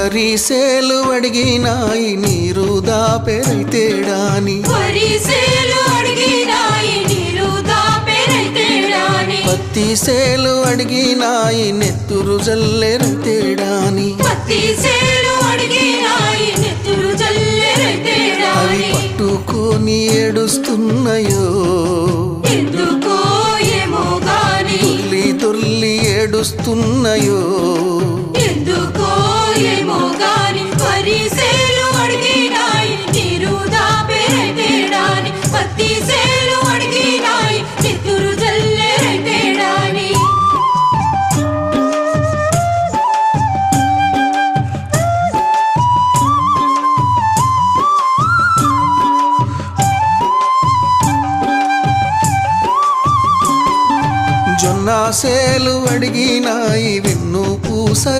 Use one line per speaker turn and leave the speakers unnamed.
వరిసేలు అడిగినాయి నీరు దాపెరైతేడాని పత్తి సేలు అడిగినాయి నెత్తురు జల్లెరైతేడాని అవి పట్టుకొని ఏడుస్తున్నాయో తుల్లి తుల్లి ఏడుస్తున్నాయో జొన్న సేలు అడిగినాయి వెన్ను పూస